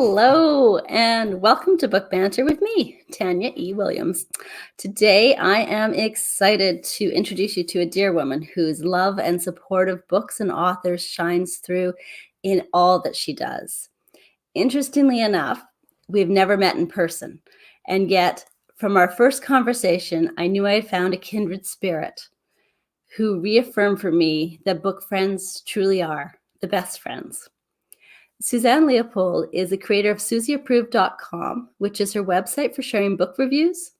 Hello, and welcome to Book Banter with me, Tanya E. Williams. Today, I am excited to introduce you to a dear woman whose love and support of books and authors shines through in all that she does. Interestingly enough, we've never met in person, and yet, from our first conversation, I knew I had found a kindred spirit who reaffirmed for me that book friends truly are the best friends. Suzanne Leopold is the creator of SuzyApproved.com, which is her website for sharing book reviews.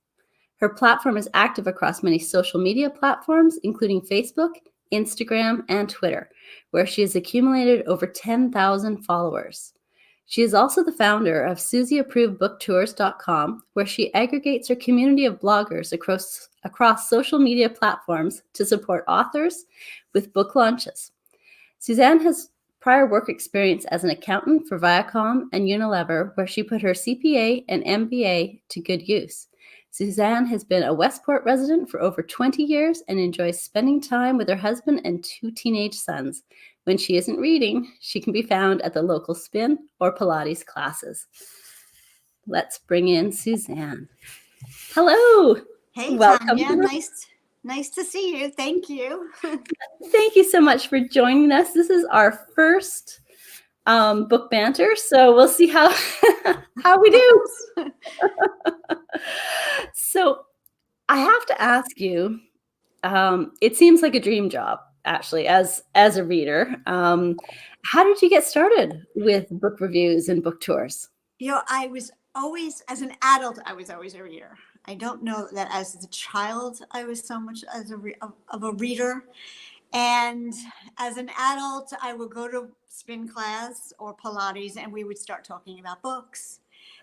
Her platform is active across many social media platforms, including Facebook, Instagram, and Twitter, where she has accumulated over 10,000 followers. She is also the founder of SuzyApprovedBookTours.com, where she aggregates her community of bloggers across social media platforms to support authors with book launches. Suzanne has prior work experience as an accountant for Viacom and Unilever, where she put her CPA and MBA to good use. Suzanne has been a Westport resident for over 20 years and enjoys spending time with her husband and 2 teenage sons. When she isn't reading, she can be found at the local spin or Pilates classes. Let's bring in Suzanne. Hello. Hey, Welcome. Tanya. Nice to see you. Thank you. Thank you so much for joining us. This is our first book banter, so we'll see how we do. So I have to ask you, it seems like a dream job, actually, as a reader. How did you get started with book reviews and book tours? I was always, as an adult, I was always a reader. I don't know that as a child, I was so much of a reader. And as an adult, I would go to spin class or Pilates, and we would start talking about books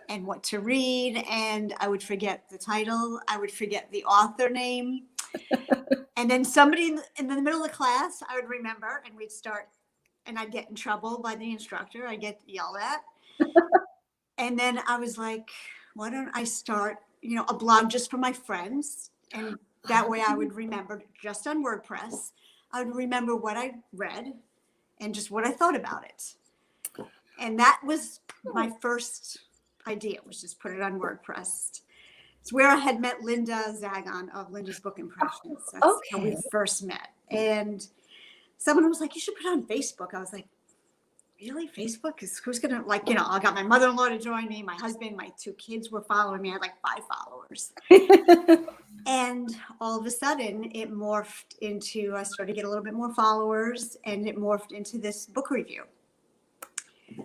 and what to read. And I would forget the title. I would forget the author name. And then somebody in the middle of the class, I would remember, and we'd start, and I'd get in trouble by the instructor. I'd get yelled at. And then I was like, why don't I start, a blog just for my friends? And that way I would remember just on WordPress. I would remember what I read and just what I thought about it. And that was my first idea, was just put it on WordPress. It's where I had met Linda Zagon of Linda's Book Impressions. That's how we first met. And someone was like, you should put it on Facebook. I was like, really? Facebook? Who's going to, I got my mother-in-law to join me. My husband, my 2 kids were following me. I had like 5 followers. And all of a sudden it morphed into, I started to get a little bit more followers, and it morphed into this book review.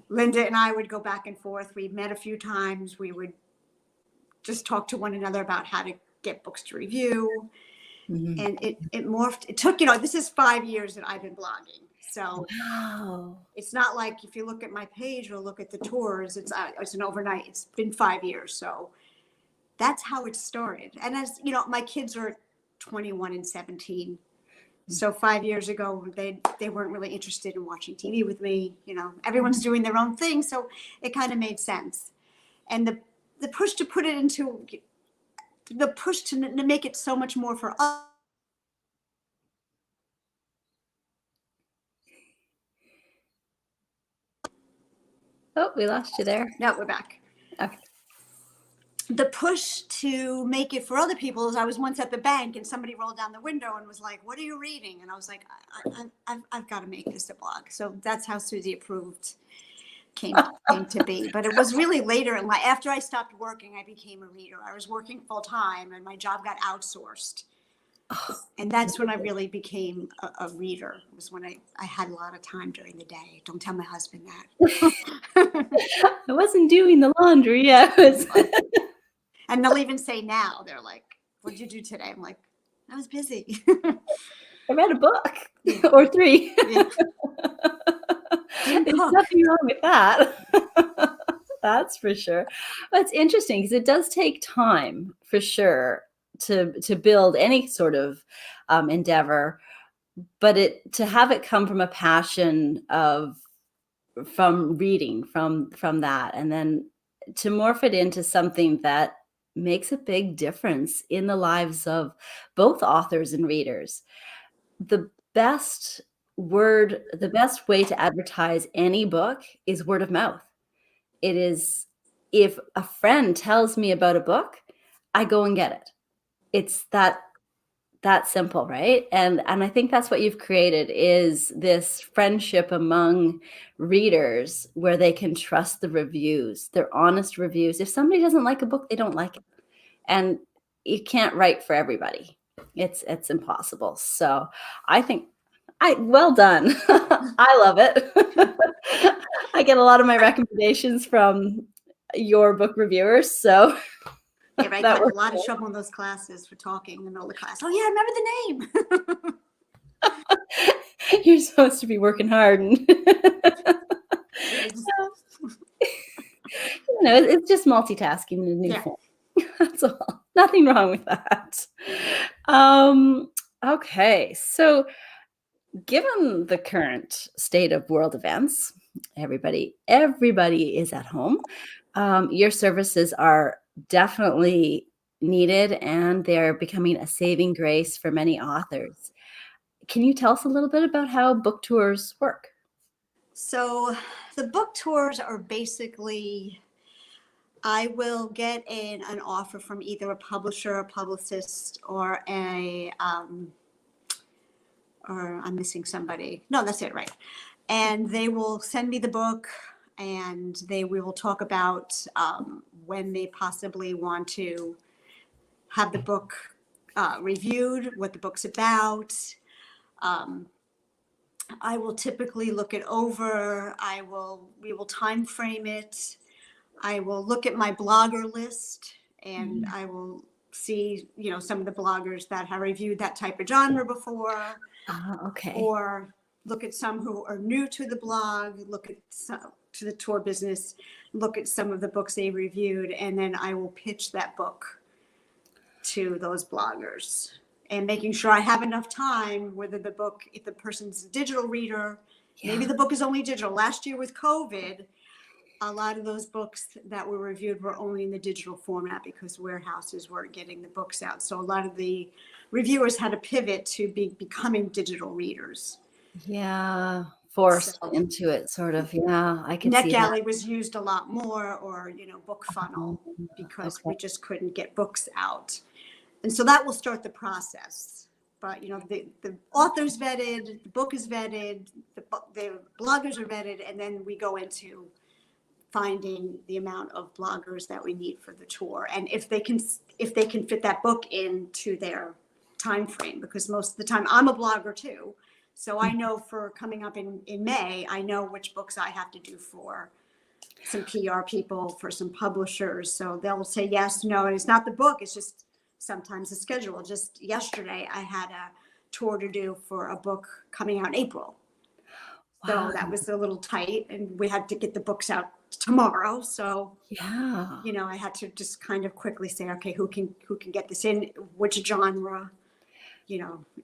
Linda and I would go back and forth. We met a few times. We would just talk to one another about how to get books to review. Mm-hmm. And it morphed. It took, this is 5 years that I've been blogging. So It's not like if you look at my page or look at the tours, it's an overnight. It's been 5 years. So that's how it started. And as my kids are 21 and 17. So 5 years ago, they weren't really interested in watching TV with me. Everyone's doing their own thing. So it kind of made sense. And the push to put it into, the push to make it so much more for us. Oh, we lost you there. No, we're back. Okay. The push to make it for other people is, I was once at the bank and somebody rolled down the window and was like, what are you reading? And I was like, I've got to make this a blog. So that's how Suzy Approved came to be. But it was really later in life. After I stopped working, I became a reader. I was working full time and my job got outsourced. And that's when I really became a reader. It was when I had a lot of time during the day. Don't tell my husband that. I wasn't doing the laundry yet. And they'll even say now, they're like, what'd you do today? I'm like, I was busy. I read a book or 3. Yeah. There's nothing wrong with that. That's for sure. But it's interesting because it does take time, for sure, to build any sort of endeavor, but to have it come from a passion from reading, from that, and then to morph it into something that makes a big difference in the lives of both authors and readers. The best way to advertise any book is word of mouth. it is, if a friend tells me about a book, I go and get it. It's that simple, right? And I think that's what you've created, is this friendship among readers where they can trust the reviews. They're honest reviews. If somebody doesn't like a book, they don't like it. And you can't write for everybody. It's impossible. So I think well done. I love it. I get a lot of my recommendations from your book reviewers, so Yeah, right. I that got in a works. lot of trouble in those classes for talking in the middle of the class. Oh yeah, I remember the name. You're supposed to be working hard, and it's just multitasking in a new Yeah. form. That's all. Nothing wrong with that. Okay, so given the current state of world events, everybody is at home. Your services are definitely needed, and they're becoming a saving grace for many authors. Can you tell us a little bit about how book tours work? So the book tours are basically, I will get an offer from either a publisher, a publicist, or or I'm missing somebody. No, that's it, right? And they will send me the book, and we will talk about when they possibly want to have the book reviewed, what the book's about. I will typically look it over. We will time frame it. I will look at my blogger list, and I will see, some of the bloggers that have reviewed that type of genre before, Okay. or look at some who are new to the blog, look at to the tour business, look at some of the books they reviewed, and then I will pitch that book to those bloggers, and making sure I have enough time, whether the book, if the person's a digital reader, maybe the book is only digital. Last year with COVID, a lot of those books that were reviewed were only in the digital format because warehouses weren't getting the books out. So a lot of the reviewers had to pivot to becoming digital readers. Yeah, forced into it, sort of. Yeah, I can see that. NetGalley was used a lot more, or, Book Funnel, because we just couldn't get books out. And so that will start the process. But, the author's vetted, the book is vetted, the bloggers are vetted, and then we go into finding the amount of bloggers that we need for the tour, and if they can fit that book into their time frame, because most of the time I'm a blogger too, so I know for coming up in May, I know which books I have to do for some PR people, for some publishers, so they'll say yes, no, and it's not the book, it's just sometimes the schedule. Just yesterday I had a tour to do for a book coming out in April. So that was a little tight, and we had to get the books out tomorrow. So, Yeah. I had to just kind of quickly say, okay, who can get this in, which genre,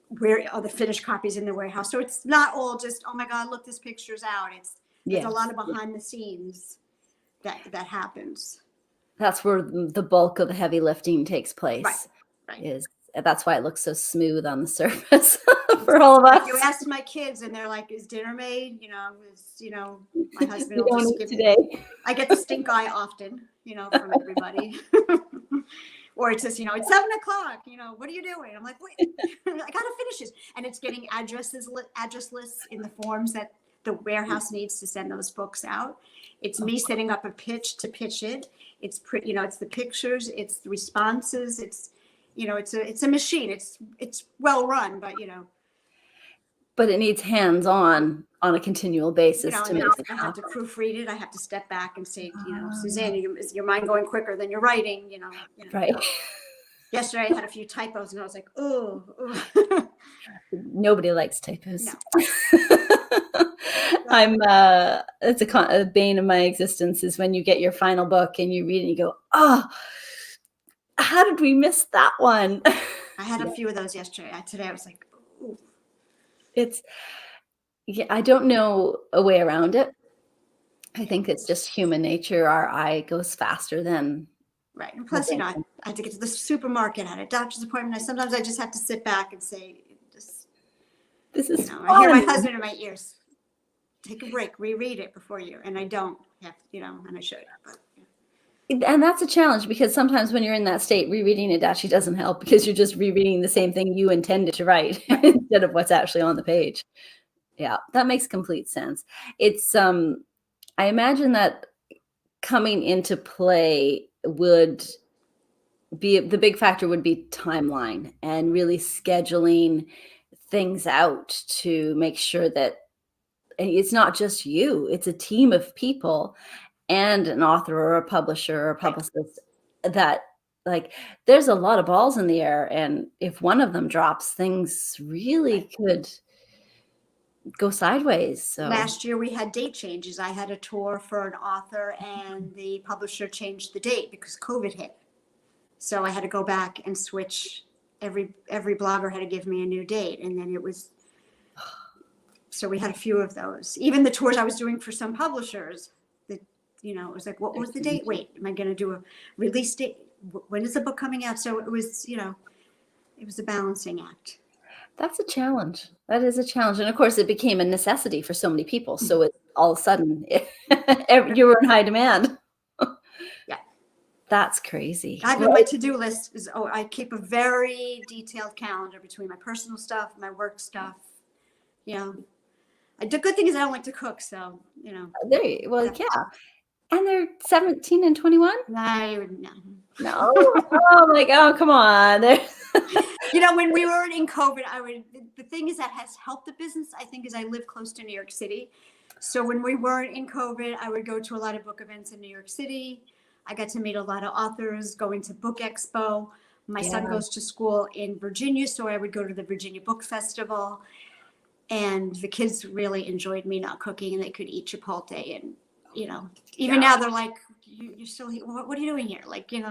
where are the finished copies in the warehouse. So it's not all just, oh my God, look, this picture's out. There's a lot of behind the scenes that happens. That's where the bulk of the heavy lifting takes place. Right. That's why it looks so smooth on the surface for all of us. You ask my kids, and they're like, "Is dinner made?" My husband will just give today. I get the stink eye often, from everybody. Or it says, it's 7:00. What are you doing? I'm like, wait, I gotta finish this, and it's getting address lists in the forms that the warehouse needs to send those books out. It's me setting up a pitch to pitch it. It's it's the pictures, it's the responses, it's a machine. It's well run, but But it needs hands-on a continual basis to make it I have to proofread it. I have to step back and say, Suzanne, is your mind going quicker than you're writing? Right. Yesterday I had a few typos, and I was like, oh. Nobody likes typos. No. It's a bane of my existence is when you get your final book and you read it and you go, oh, how did we miss that one? I had a few of those yesterday. Today I was like, ooh. I don't know a way around it. I think it's just human nature. Our eye goes faster than. Right. And plus, I had to get to the supermarket, I had a doctor's appointment. Sometimes I just have to sit back and say, this is I hear my husband in my ears. Take a break, reread it before you. And I don't. have, and I should, but. And that's a challenge because sometimes when you're in that state, rereading it actually doesn't help because you're just rereading the same thing you intended to write instead of what's actually on the page. Yeah, that makes complete sense. It's I imagine that coming into play would be the big factor would be timeline and really scheduling things out to make sure that it's not just you, it's a team of people and an author or a publisher or a publicist that like there's a lot of balls in the air, and if one of them drops, things really could go sideways. So Last year we had date changes. I had a tour for an author and the publisher changed the date because COVID hit. So I had to go back and switch. Every blogger had to give me a new date, and then it was, so we had a few of those. Even the tours I was doing for some publishers, that, it was like, what was the date? Wait, am I going to do a release date? When is the book coming out? So it was, it was a balancing act. that's a challenge. That is a challenge. And of course, it became a necessity for so many people. So it all of a sudden, you were in high demand. Yeah. That's crazy. I have my to-do list is, I keep a very detailed calendar between my personal stuff, my work stuff. The good thing is I don't like to cook. So, Well, yeah. And they're 17 and 21? No. Oh my God, come on. When we were in COVID, the thing is that has helped the business, I think, is I live close to New York City. So when we weren't in COVID, I would go to a lot of book events in New York City. I got to meet a lot of authors, going to Book Expo. My son goes to school in Virginia, so I would go to the Virginia Book Festival. And the kids really enjoyed me not cooking, and they could eat Chipotle. And, even now they're like, you're still here. What are you doing here? Like, it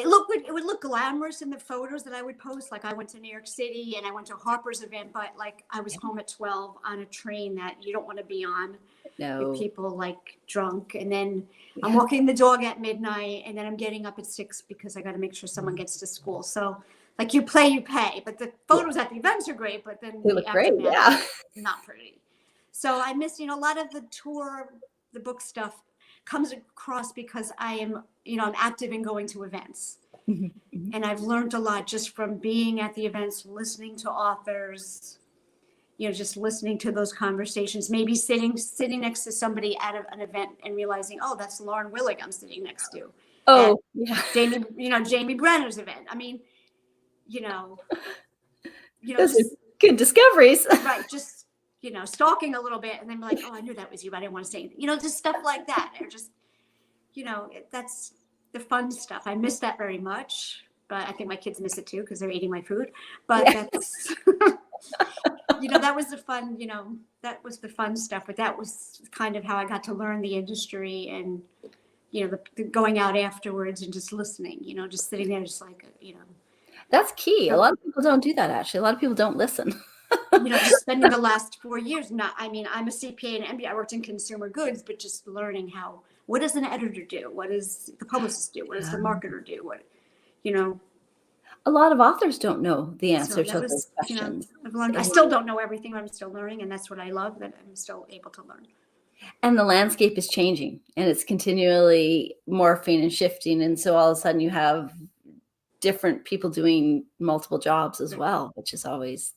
would look glamorous in the photos that I would post. Like I went to New York City and I went to Harper's event, but like I was home at 12 on a train that you don't want to be on with people like drunk. And then I'm walking the dog at midnight, and then I'm getting up at 6 because I got to make sure someone gets to school. So like you play, you pay, but the photos at the events are great, but then they look great. Yeah. Not pretty. So I miss, a lot of the tour, the book stuff comes across because I am, I'm active in going to events. Mm-hmm. And I've learned a lot just from being at the events, listening to authors, just listening to those conversations, maybe sitting next to somebody at an event and realizing, oh, that's Lauren Willig I'm sitting next to. Oh, yeah. Jamie Brenner's event. I mean, those are good discoveries. Right. Just, stalking a little bit and then be like, oh, I knew that was you, but I didn't want to say anything. Just stuff like that. Or just, that's the fun stuff. I miss that very much, but I think my kids miss it too because they're eating my food. But that's, that was the fun, that was the fun stuff. But that was kind of how I got to learn the industry and, the going out afterwards and just listening, just sitting there, just like, That's key. A lot of people don't do that, actually. A lot of people don't listen. Just spending the last 4 years, I'm a CPA and MBA. I worked in consumer goods, but just learning what does an editor do? What does the publicist do? What does the marketer do? A lot of authors don't know the answer to those questions. I still don't know everything, but I'm still learning. And that's what I love, that I'm still able to learn. And the landscape is changing, and it's continually morphing and shifting. And so all of a sudden you have different people doing multiple jobs as well, which is always,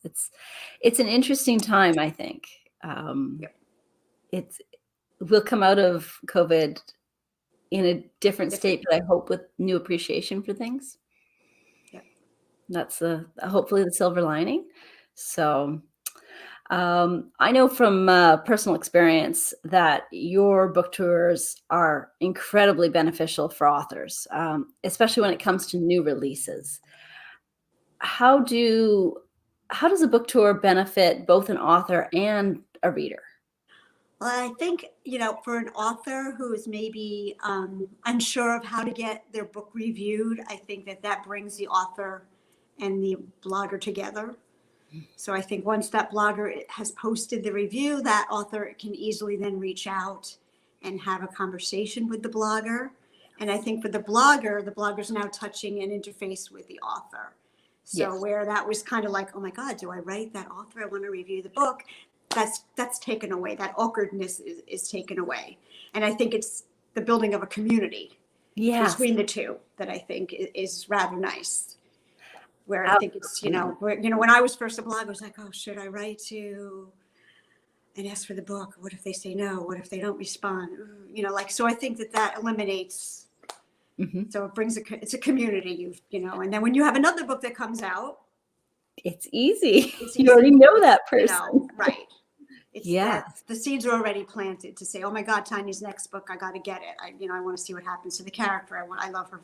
it's an interesting time, I think. We'll come out of COVID in a different state, but I hope with new appreciation for things. That's hopefully the silver lining. So I know from personal experience that your book tours are incredibly beneficial for authors, especially when it comes to new releases. How does a book tour benefit both an author and a reader? Well, I think, for an author who is maybe unsure of how to get their book reviewed, I think that brings the author and the blogger together. So I think once that blogger has posted the review, that author can easily then reach out and have a conversation with the blogger. And I think for the blogger's now touching an interface with the author. So where that was kind of like, oh my God, do I write that author? I want to review the book. that's taken away. That awkwardness is taken away. And I think it's the building of a community between the two that I think is rather nice. Where I think it's, when I was first a blog, I was like, oh, should I write to and ask for the book? What if they say no? What if they don't respond? So I think that eliminates. So it brings it's a community, and then when you have another book that comes out, it's easy. You already know that person. Right. It's the seeds are already planted to say, oh my God, Tanya's next book, I got to get it. I want to see what happens to the character. I love her,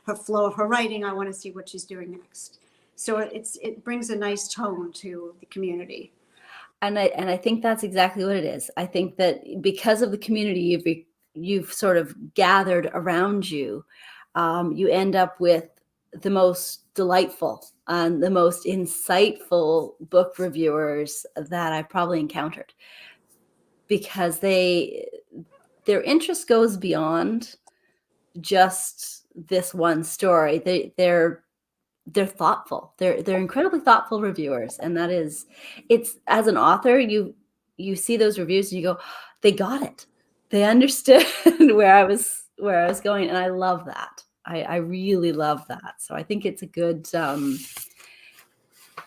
her flow of her writing. I want to see what she's doing next. So it brings a nice tone to the community. And I think that's exactly what it is. I think that because of the community you've sort of gathered around you, you end up with the most delightful and the most insightful book reviewers that I've probably encountered, because their interest goes beyond just this one story. They're thoughtful. They're incredibly thoughtful reviewers, and it's as an author, you see those reviews and you go, they got it. They understood where I was going, and I love that. I really love that. So I think it's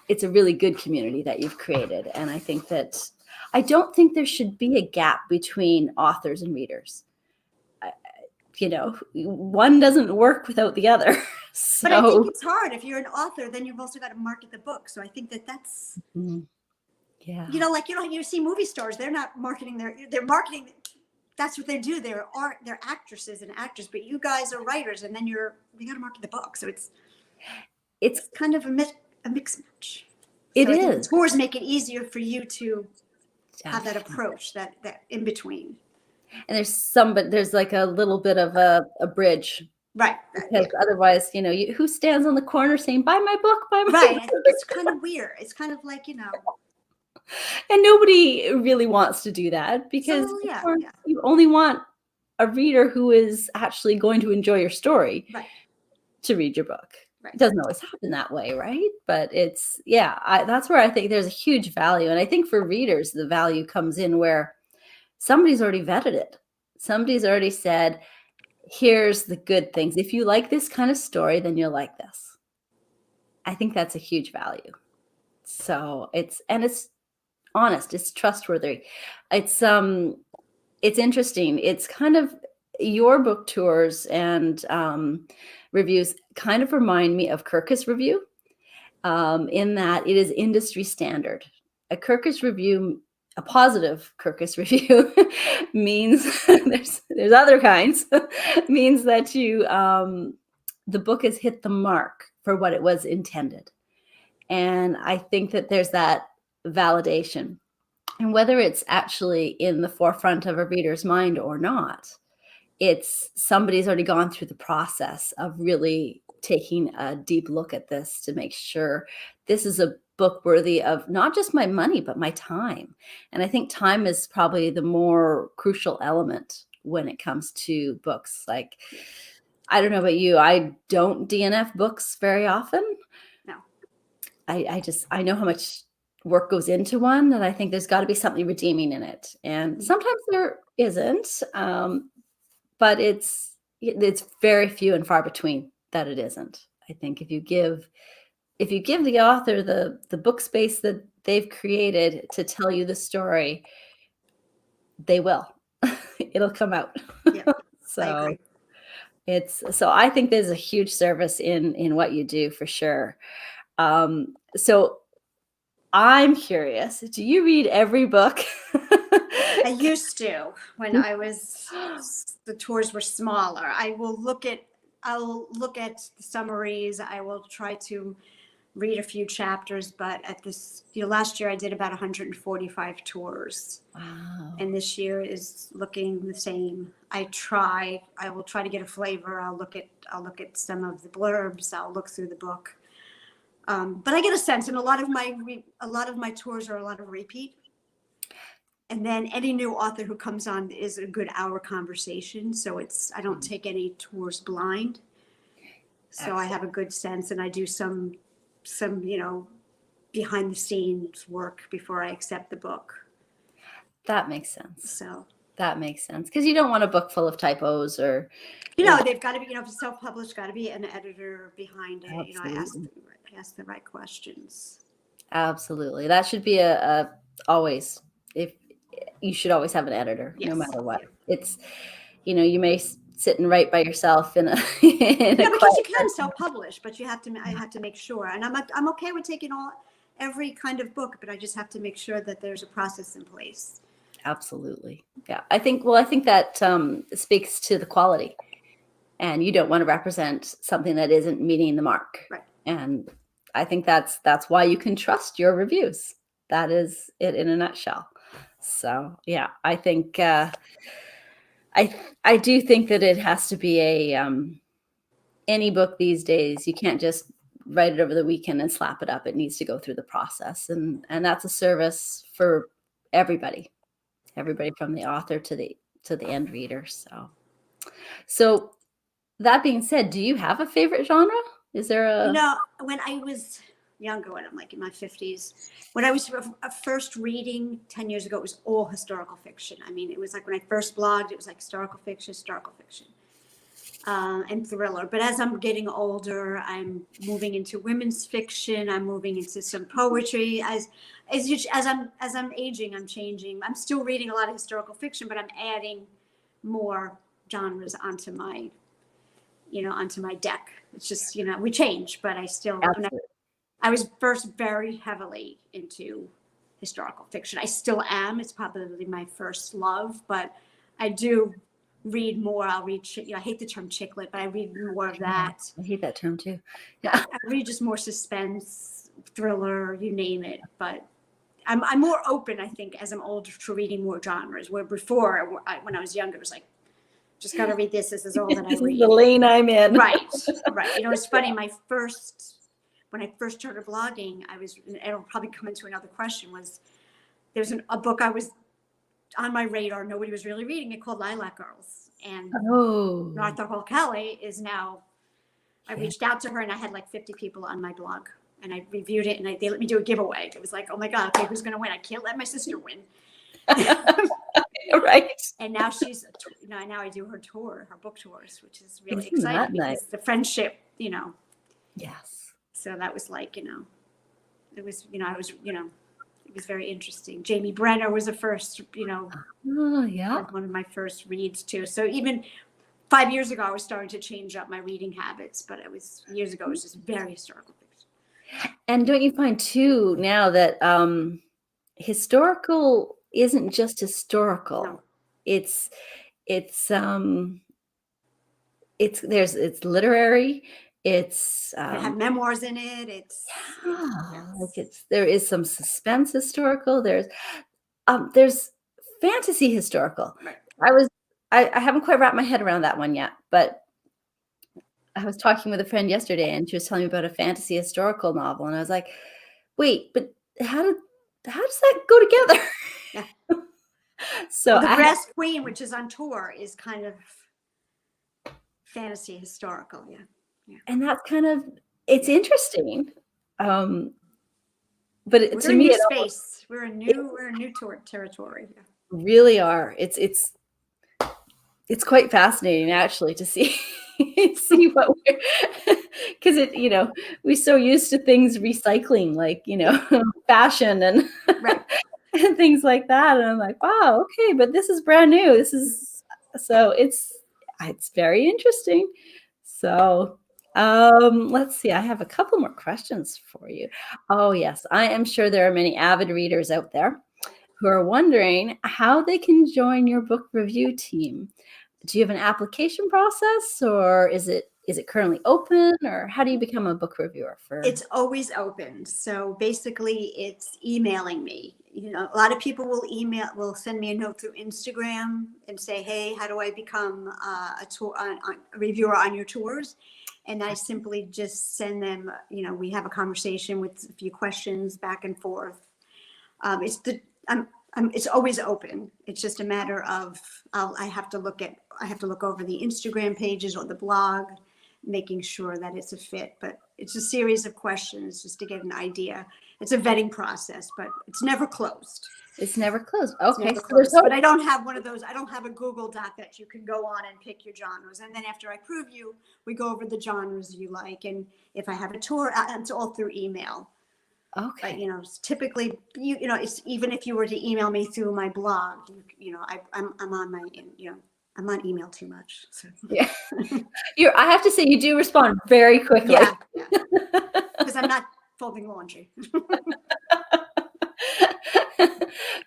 it's a really good community that you've created, and I don't think there should be a gap between authors and readers. One doesn't work without the other. So, but I think it's hard. If you're an author, then you've also got to market the book. So I think that's, you see movie stars, they're not marketing they're marketing. That's what they do. They're actresses and actors, but you guys are writers, and then you got to market the book. So it's kind of a mixed match. It is. The tours make it easier for you to have that approach, that in between. And there's like a little bit of a bridge. Right. Because otherwise, who stands on the corner saying, buy my book, buy my book? Right. I think it's kind of weird. It's kind of like, And nobody really wants to do that, because you only want a reader who is actually going to enjoy your story to read your book. Right. It doesn't always happen that way, right? But that's where I think there's a huge value. And I think for readers, the value comes in where somebody's already vetted it. Somebody's already said, here's the good things. If you like this kind of story, then you'll like this. I think that's a huge value. So it's honest, it's trustworthy. It's interesting. It's kind of, your book tours and reviews kind of remind me of Kirkus Review, in that it is industry standard. A Kirkus Review, a positive Kirkus Review, means there's other kinds, means that the book has hit the mark for what it was intended. And I think that there's that validation, and whether it's actually in the forefront of a reader's mind or not, it's somebody's already gone through the process of really taking a deep look at this to make sure this is a book worthy of not just my money, but my time. And I think time is probably the more crucial element when it comes to books. Like, I don't know about you, I don't DNF books very often. No. I know how much work goes into one, and I think there's got to be something redeeming in it. And sometimes there isn't, but it's very few and far between that it isn't. I think if you give the author the book space that they've created to tell you the story, they will. It'll come out. Yeah, So I think there's a huge service in what you do, for sure. So I'm curious, do you read every book? I used to, when the tours were smaller. I'll look at the summaries. I will try to read a few chapters, but at this, last year I did about 145 tours. Wow. And this year is looking the same. I will try to get a flavor. I'll look at some of the blurbs. I'll look through the book. But I get a sense, and a lot of my tours are a lot of repeat. And then any new author who comes on is a good hour conversation. So I don't take any tours blind. So I have a good sense, and I do some behind the scenes work before I accept the book. That makes sense. So That makes sense, because you don't want a book full of typos or, they've got to be, if it's self-published, got to be an editor behind it. Absolutely. I ask the right questions. Absolutely. That should be a always, if you should always have an editor, no Yes. matter what. It's, you may sit and write by yourself in a in a Because quiet you can self-publish, but I have to make sure, and I'm okay with taking every kind of book, but I just have to make sure that there's a process in place. Absolutely. Yeah. I think that speaks to the quality, and you don't want to represent something that isn't meeting the mark. Right. And I think that's why you can trust your reviews. That is it in a nutshell. So yeah, I think I do think that it has to be any book these days. You can't just write it over the weekend and slap it up. It needs to go through the process, and that's a service for everybody from the author to the end reader. So that being said, do you have a favorite genre? Is there a when I was younger, when I'm like in my 50s, when I was first reading 10 years ago, it was all historical fiction. I mean, it was like when I first blogged, it was like historical fiction, and thriller. But as I'm getting older, I'm moving into women's fiction. I'm moving into some poetry. As I'm aging, I'm changing. I'm still reading a lot of historical fiction, but I'm adding more genres onto my deck. It's just, we change, but I still, I was first very heavily into historical fiction. I still am. It's probably my first love, but I do read more. I'll read, I hate the term chick lit, but I read more of that. I hate that term too. Yeah. I read just more suspense, thriller, you name it. But I'm more open, I think, as I'm older, to reading more genres, where before, when I was younger, it was like, just got to read this. This is all that I read. This is the lane I'm in. Right. It's funny. When I first started blogging, it'll probably come into another question, there's a book I was on my radar. Nobody was really reading it, called Lilac Girls. And Martha Hall Kelly is now, I reached out to her, and I had like 50 people on my blog, and I reviewed it, and they let me do a giveaway. It was like, oh my God, okay, who's going to win? I can't let my sister win. Right. And now now I do her book tours, which is really exciting because the friendship, Yes. So that was like, it was, it was very interesting. Jamie Brenner was the first, Oh yeah. one of my first reads too. So even 5 years ago, I was starting to change up my reading habits, but years ago, it was just very historical fiction. And don't you find too now that historical isn't just historical? No. It's literary. It's It had memoirs in it. There is some suspense historical. There's fantasy historical. Right. I haven't quite wrapped my head around that one yet, but I was talking with a friend yesterday, and she was telling me about a fantasy historical novel, and I was like, wait, but how does that go together? Yeah. So The Brass Queen, which is on tour, is kind of fantasy historical. Yeah. And that's kind of, it's interesting. But to me, we're a new territory. Yeah. Really are. It's quite fascinating actually to see what we're, because we're so used to things recycling, like fashion and right. and things like that, and I'm like, wow, okay, but this is brand new. It's very interesting. So let's see. I have a couple more questions for you. Oh yes, I am sure there are many avid readers out there who are wondering how they can join your book review team. Do you have an application process, or is it currently open, or how do you become a book reviewer? It's always open. So basically it's emailing me. A lot of people will send me a note through Instagram and say, hey, how do I become a reviewer on your tours? And I simply just send them, we have a conversation with a few questions back and forth. It's always open. It's just a matter of I have to look over the Instagram pages or the blog, making sure that it's a fit. But it's a series of questions just to get an idea. It's a vetting process, but it's never closed. It's never closed. It's Okay. never So there's closed. But I don't have one of those. I don't have a Google Doc that you can go on and pick your genres. And then after I prove you, we go over the genres you like. And if I have a tour, it's all through email. Okay. But, you know, typically, you know, it's even if you were to email me through my blog, you know, I'm on my, you know, I'm on email too much. So. Yeah. I have to say you do respond very quickly. Yeah. Because I'm not folding laundry.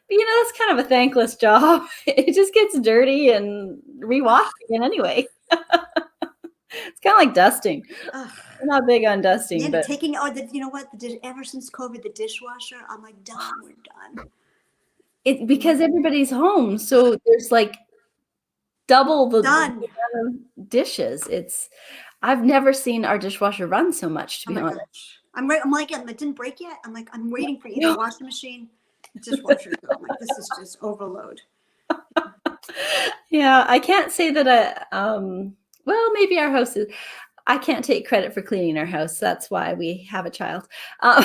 You know, it's kind of a thankless job. It just gets dirty and rewashed again anyway. It's kind of like dusting. I'm not big on dusting, Yeah, but taking you know what? Ever since COVID, the dishwasher, I'm like, done. We're done. it's because everybody's home, so there's like double the Done. dishes. I've never seen our dishwasher run so much, to be honest. Gosh. I'm like, it didn't break yet. I'm like, I'm waiting for either washing machine, dishwasher to go. I'm like, this is just overload. Yeah, I can't say that well, maybe our house is. I can't take credit for cleaning our house. That's why we have a child. Not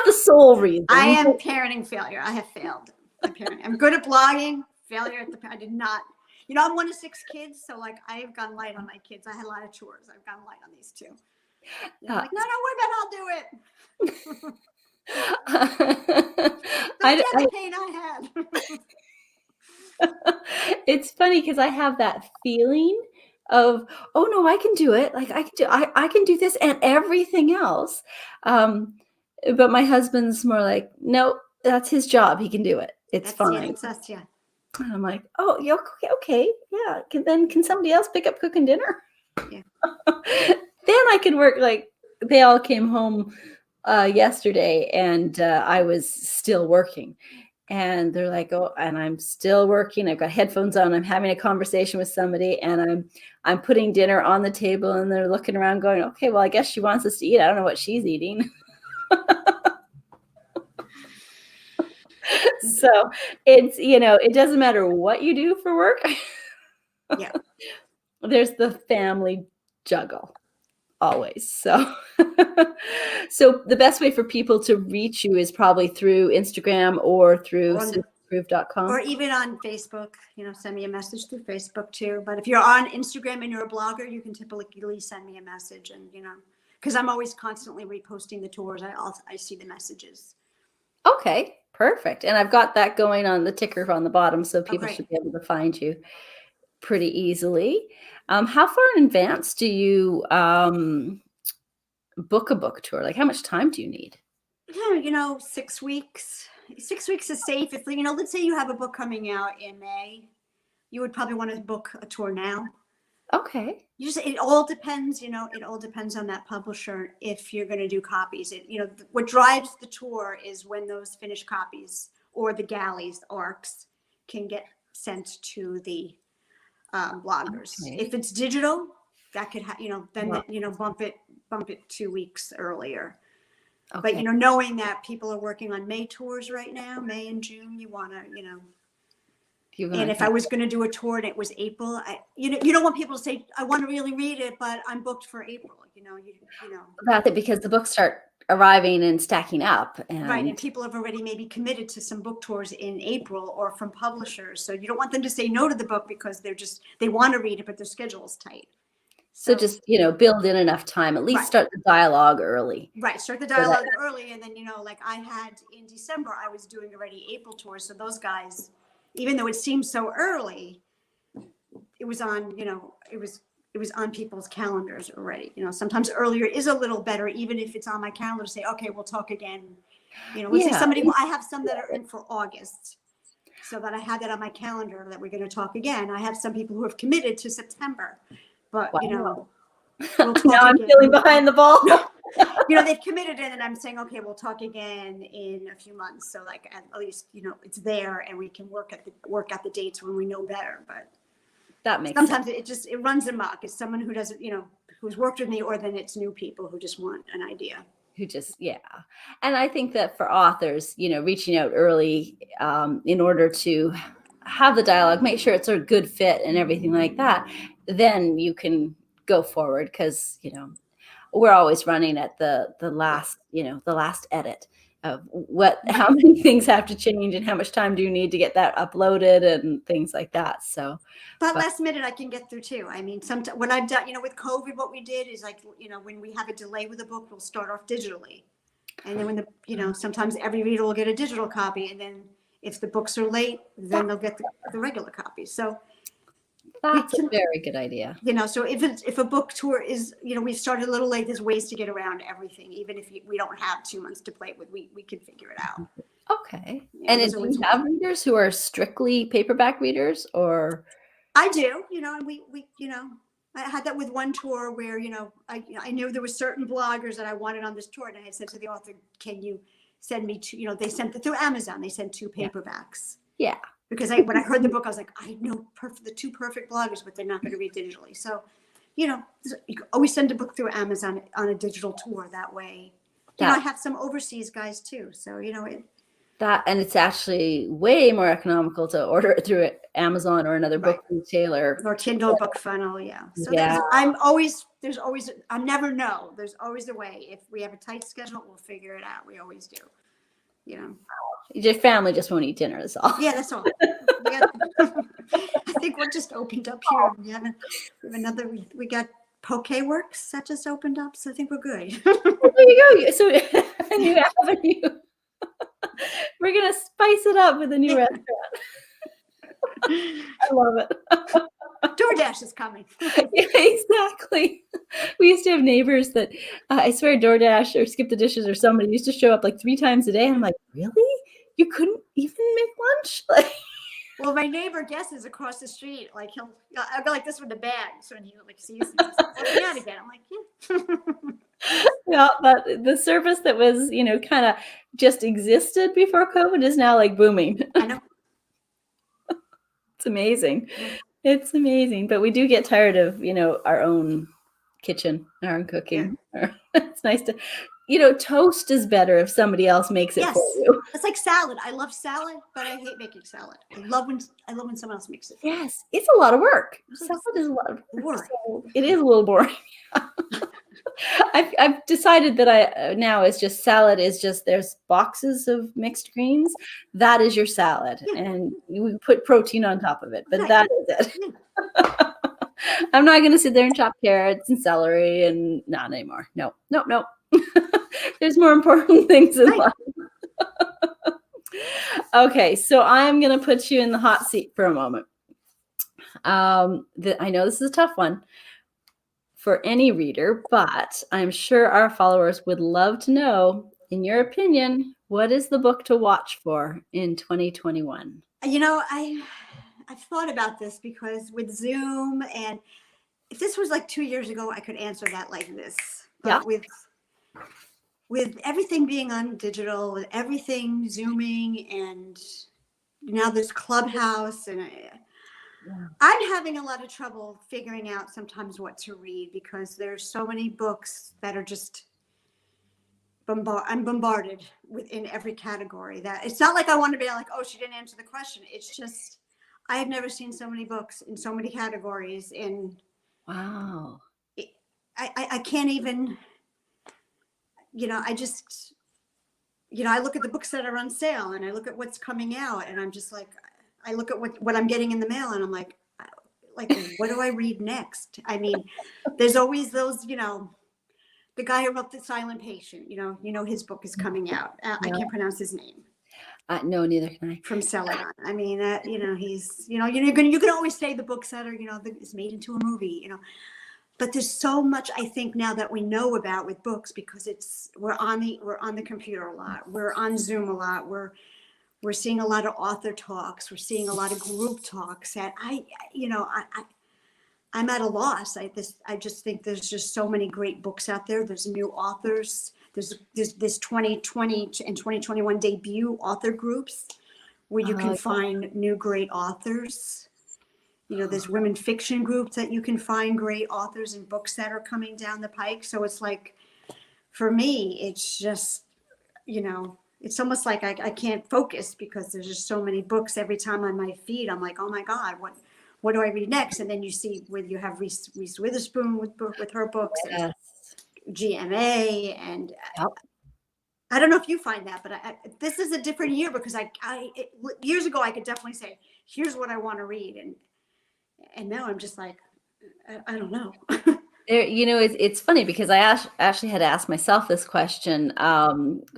the sole reason. I am parenting failure. I have failed. I'm good at blogging. Failure at I did not. You know, I'm one of 6 kids, so like I've gone light on my kids. I had a lot of chores. I've gone light on these 2. Like, no, we're good. I'll do it. Don't get the pain I had. It's funny because I have that feeling of, oh no, I can do it. Like I can do this and everything else. But my husband's more like, no, that's his job. He can do it. That's fine. Yeah, it's us, yeah. And I'm like, oh, yeah, okay, yeah. Can somebody else pick up cooking dinner? Yeah. Then I can work. Like they all came home yesterday, and I was still working. And they're like, oh, and I'm still working. I've got headphones on. I'm having a conversation with somebody, and I'm putting dinner on the table, and they're looking around, going, okay, well, I guess she wants us to eat. I don't know what she's eating. So it's, you know, it doesn't matter what you do for work. Yeah. There's the family juggle always. So, so the best way for people to reach you is probably through Instagram or through SuzanneLeopold.com. Or even on Facebook, you know, send me a message through Facebook too. But if you're on Instagram and you're a blogger, you can typically send me a message, and, you know, because I'm always constantly reposting the tours. I see the messages. Okay, perfect. And I've got that going on the ticker on the bottom, so people should be able to find you pretty easily. How far in advance do you book a book tour? Like, how much time do you need? Yeah, you know, 6 weeks. 6 weeks is safe. If, you know, let's say you have a book coming out in May, you would probably want to book a tour now. Okay. It all depends, you know, it all depends on that publisher if you're going to do copies. You know, what drives the tour is when those finished copies or the galleys, the ARCs, can get sent to the bloggers. Okay. If it's digital, that could you know, then you know, bump it 2 weeks earlier. Okay. But, you know, knowing that people are working on May tours right now, May and June, you want to, you know. And if I was going to do a tour and it was April, you don't want people to say, I want to really read it, but I'm booked for April. You know. That's it, because the books start arriving and stacking up. Right, and people have already maybe committed to some book tours in April or from publishers. So you don't want them to say no to the book because they want to read it, but their schedule is tight. So just, you know, build in enough time, at least start the dialogue early. Right, start the dialogue early. And then, you know, like I had in December, I was doing already April tours. So those guys, even though it seemed so early, it was on, you know, it was on people's calendars already. You know, sometimes earlier is a little better, even if it's on my calendar to say, okay, we'll talk again. You know, let's say I have some that are in for August, so that I had that on my calendar that we're going to talk again. I have some people who have committed to September, but you know, we'll talk now I'm feeling behind the ball. You know, they've committed it, and I'm saying, okay, we'll talk again in a few months. So like at least, you know, it's there, and we can work at the dates when we know better. But that makes sometimes sense. it runs amok. It's someone who doesn't, you know, who's worked with me, or then it's new people who just want an idea. And I think that for authors, you know, reaching out early in order to have the dialogue, make sure it's a good fit and everything like that, then you can go forward, because, you know, we're always running at the last, you know, the last edit. how many things have to change and how much time do you need to get that uploaded and things like that. So, but last minute I can get through too. I mean, sometimes what I've done, with COVID, what we did is like, when we have a delay with a book, we'll start off digitally. And then when sometimes every reader will get a digital copy. And then if the books are late, then they'll get the regular copies. So that's a very good idea. So if a book tour is, we started a little late, there's ways to get around everything. Even if we don't have 2 months to play with, we can figure it out. Okay. And do you have readers who are strictly paperback readers, or? I do, and we I had that with one tour where, I knew there were certain bloggers that I wanted on this tour, and I had said to the author, can you send me two, they sent it through Amazon, they sent 2 paperbacks. Yeah. Because when I heard the book, I was like, I know the 2 perfect bloggers, but they're not going to read digitally. So, you can always send a book through Amazon on a digital tour. That way, I have some overseas guys too. So, and it's actually way more economical to order it through Amazon or another book retailer or Kindle Book Funnel. Yeah. So there's always, I never know. There's always a way. If we have a tight schedule, we'll figure it out. We always do. Your family just won't eat dinner. That's all. Yeah, that's all. I think what just opened up here. We got Poke Works that just opened up, so I think we're good. There you go. So a new avenue. We're gonna spice it up with a new restaurant. I love it. DoorDash is coming. Yeah, exactly. We used to have neighbors that I swear DoorDash or Skip the Dishes or somebody used to show up like 3 times a day. And I'm like, really? You couldn't even make lunch? Well, my neighbor guesses across the street, like I'll go like this with the bags when he sees me. Let me out again. I'm like, yeah. Yeah, but the service that was, kind of just existed before COVID is now like booming. I know. It's amazing. It's amazing. But we do get tired of, our own kitchen, our own cooking. Yeah. It's nice to, toast is better if somebody else makes it for you. It's like salad. I love salad, but I hate making salad. I love when someone else makes it. Yes, it's a lot of work. Salad is a lot of work. So it is a little boring. I've decided that now is just salad is just there's boxes of mixed greens. That is your salad, and you put protein on top of it. But that is it. I'm not going to sit there and chop carrots and celery and not anymore. No. There's more important things in life. Okay, so I'm going to put you in the hot seat for a moment. I know this is a tough one for any reader, but I'm sure our followers would love to know, in your opinion, what is the book to watch for in 2021? I've thought about this because with Zoom, and if this was like 2 years ago, I could answer that like this. But with everything being on digital, with everything Zooming, and now there's Clubhouse, and I'm having a lot of trouble figuring out sometimes what to read because there's so many books that are just I'm bombarded within every category. That it's not like I want to be like, oh, she didn't answer the question. It's just I have never seen so many books in so many categories. Wow. I can't even. I just, I look at the books that are on sale and I look at what's coming out and I'm just like, I look at what I'm getting in the mail and I'm like, what do I read next? I mean, there's always those, the guy who wrote The Silent Patient, his book is coming out. I can't pronounce his name. No, neither can I. From Celadon. I mean, he's, you can always say the books that are, it's made into a movie, But there's so much I think now that we know about with books because we're on the computer a lot. We're on Zoom a lot. We're seeing a lot of author talks. We're seeing a lot of group talks. And I'm at a loss. I just think there's just so many great books out there. There's new authors. There's this 2020 and 2021 debut author groups where you can find new great authors. There's women fiction groups that you can find great authors and books that are coming down the pike. So it's like, for me, it's just, it's almost like I can't focus because there's just so many books every time on my feed. I'm like, oh my God, what do I read next? And then you see where you have Reese Witherspoon with her books, and GMA, and I don't know if you find that, but this is a different year because years ago I could definitely say, here's what I want to read. And now I'm just like, I don't know. It's funny because I actually had asked myself this question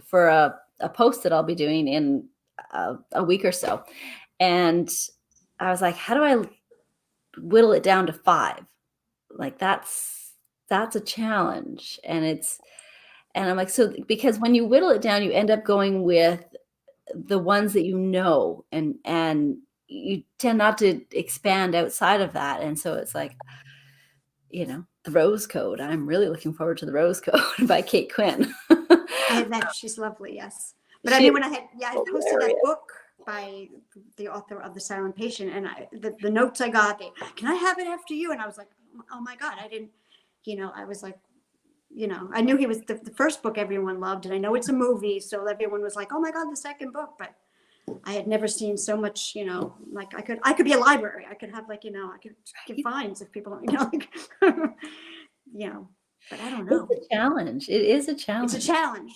for a post that I'll be doing in a week or so. And I was like, how do I whittle it down to 5? Like that's a challenge. And I'm like, so because when you whittle it down, you end up going with the ones that you know, and you tend not to expand outside of that. And so it's like, The Rose Code. I'm really looking forward to The Rose Code by Kate Quinn. I have that. She's lovely. Yes. But I mean, when I posted that book by the author of The Silent Patient, and the notes I got, can I have it after you? And I was like, oh my God, I didn't, I was like, I knew he was the first book everyone loved, and I know it's a movie, so everyone was like, oh my God, the second book. But I had never seen so much, like I could be a library. I could have I could give fines if people don't, but I don't know. It's a challenge. It is a challenge. It's a challenge.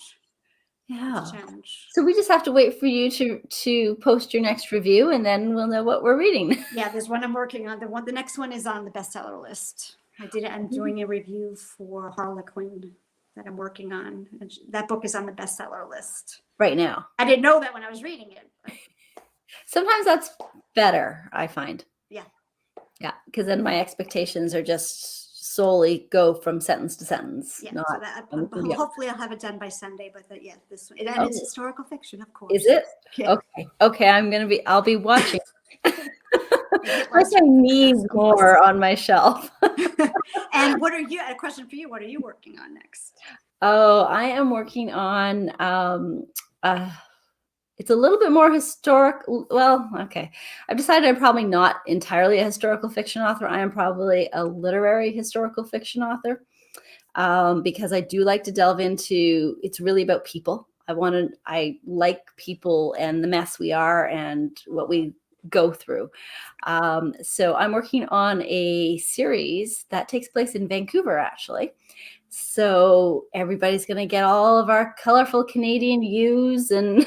Yeah. It's a challenge. So we just have to wait for you to post your next review, and then we'll know what we're reading. Yeah, there's one I'm working on. The next one is on the bestseller list. I'm doing a review for Harlequin that I'm working on. And that book is on the bestseller list right now. I didn't know that when I was reading it. Sometimes that's better, I find. Yeah. Yeah, because then my expectations are just solely go from sentence to sentence. Yeah, hopefully I'll have it done by Sunday. But it's historical fiction, of course. Is it? Yeah. Okay. I'll be watching. Plus, I need more on my shelf. And a question for you, what are you working on next? Oh, I am working on, it's a little bit more historic. Well, okay. I've decided I'm probably not entirely a historical fiction author. I am probably a literary historical fiction author, because I do like to delve into, it's really about people. I like people and the mess we are and what we go through. So I'm working on a series that takes place in Vancouver, actually. So everybody's going to get all of our colorful Canadian U's and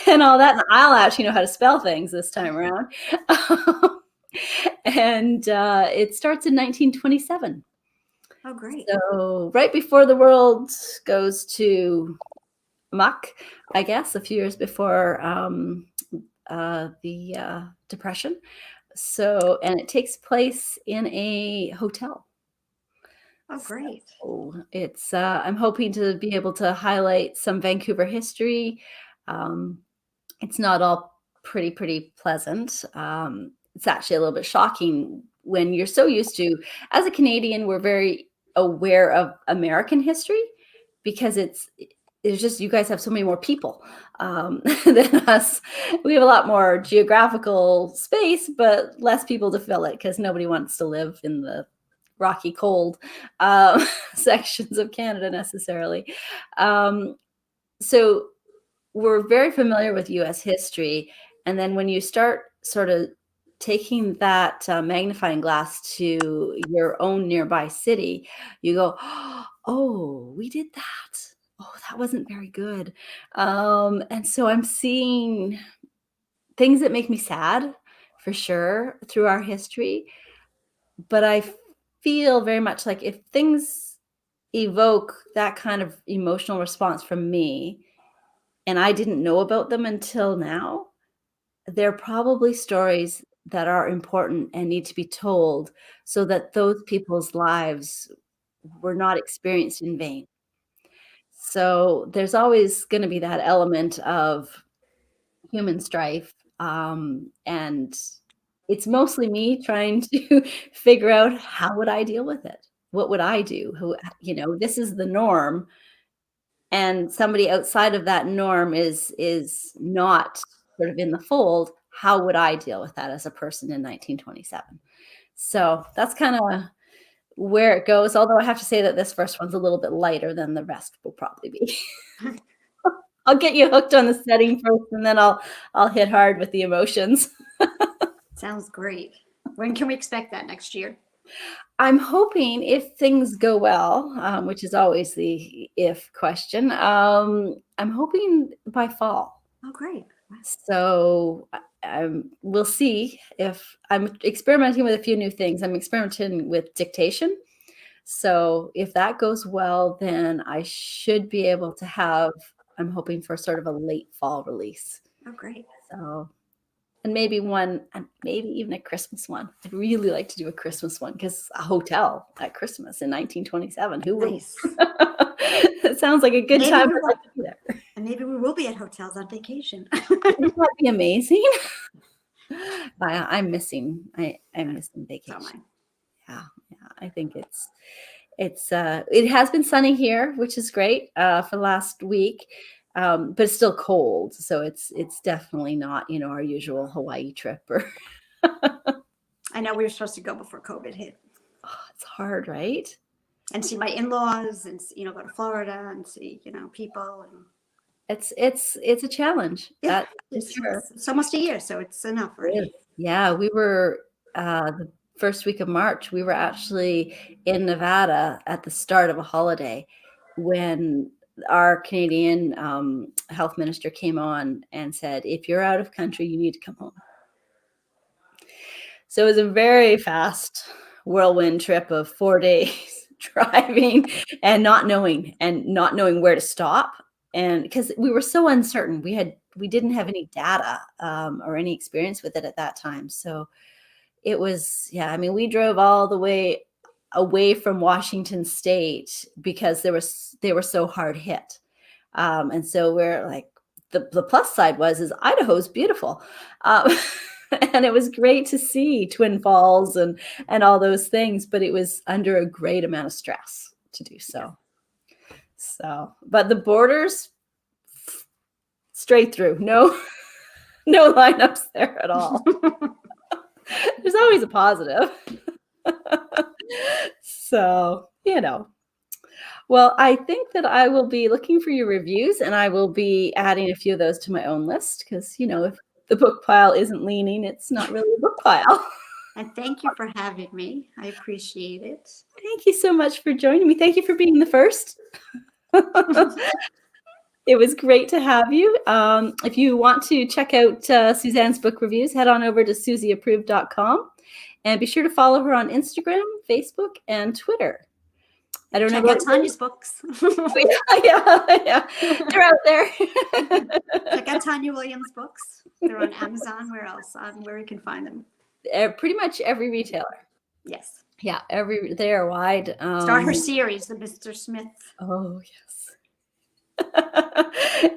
and all that. And I'll actually know how to spell things this time around. And it starts in 1927. Oh, great. So right before the world goes to muck, I guess, a few years before the Depression. So, and it takes place in a hotel. Oh, great. So it's, I'm hoping to be able to highlight some Vancouver history. It's not all pretty pleasant. It's actually a little bit shocking when you're so used to, as a Canadian, we're very aware of American history because it's just, you guys have so many more people than us. We have a lot more geographical space, but less people to fill it because nobody wants to live in the rocky, cold sections of Canada necessarily. So we're very familiar with US history. And then when you start sort of taking that magnifying glass to your own nearby city, you go, oh, we did that. Oh, that wasn't very good. And so I'm seeing things that make me sad, for sure, through our history. But I feel very much like if things evoke that kind of emotional response from me, and I didn't know about them until now, they're probably stories that are important and need to be told so that those people's lives were not experienced in vain. So there's always going to be that element of human strife. And it's mostly me trying to figure out how would I deal with it? What would I do? This is the norm. And somebody outside of that norm is not sort of in the fold. How would I deal with that as a person in 1927? So that's kind of where it goes. Although I have to say that this first one's a little bit lighter than the rest will probably be. I'll get you hooked on the setting first, and then I'll hit hard with the emotions. Sounds great. When can we expect that? Next year? I'm hoping if things go well, which is always the if question, I'm hoping by fall. Oh, great. So we'll see. If I'm experimenting with a few new things. I'm experimenting with dictation. So if that goes well, then I should be able to have, I'm hoping for sort of a late fall release. Oh, great. So, and maybe one, and maybe even a Christmas one. I'd really like to do a Christmas one, because a hotel at Christmas in 1927. Who would? Nice. It sounds like a good time. I'd like to be there. And maybe we will be at hotels on vacation. Wouldn't that be amazing? I'm missing vacation. So Yeah, I think it has been sunny here, which is great for the last week, but it's still cold, so it's definitely not our usual Hawaii trip. Or I know we were supposed to go before COVID hit. Oh, it's hard, right? And see my in-laws, and go to Florida and see people. And it's a challenge. yeah, That's sure. It's almost a year, so it's enough, right? Yeah, we were the first week of March. We were actually in Nevada at the start of a holiday when our Canadian health minister came on and said, if you're out of country, you need to come home. So it was a very fast whirlwind trip of 4 days driving and not knowing where to stop. And because we were so uncertain, we didn't have any data or any experience with it at that time. So it was, we drove all the way away from Washington State because they were so hard hit. And so we're like, the plus side is Idaho's beautiful. And it was great to see Twin Falls and all those things, but it was under a great amount of stress to do so. But the borders, straight through, no lineups there at all. There's always a positive. So, well, I think that I will be looking for your reviews, and I will be adding a few of those to my own list, because, if the book pile isn't leaning, it's not really a book pile. And thank you for having me. I appreciate it. Thank you so much for joining me. Thank you for being the first. It was great to have you. If you want to check out Suzanne's book reviews, head on over to susyapproved.com, and be sure to follow her on Instagram, Facebook, and Twitter. I don't know about Tanya's books. yeah. They're out there. Check out Tanya Williams' books. They're on Amazon. Where else? Where you can find them? Pretty much every retailer. Yes. Yeah, they are wide. Start her series, the Mr. Smith. Oh, yes.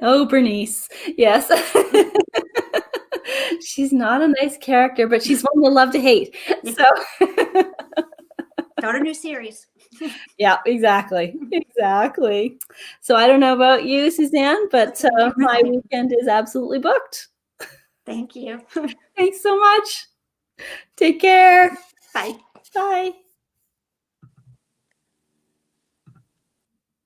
Oh, Bernice. Yes. She's not a nice character, but she's one to love to hate. So start a new series. Yeah, exactly. So I don't know about you, Suzanne, but my weekend is absolutely booked. Thank you. Thanks so much. Take care. Bye. Bye.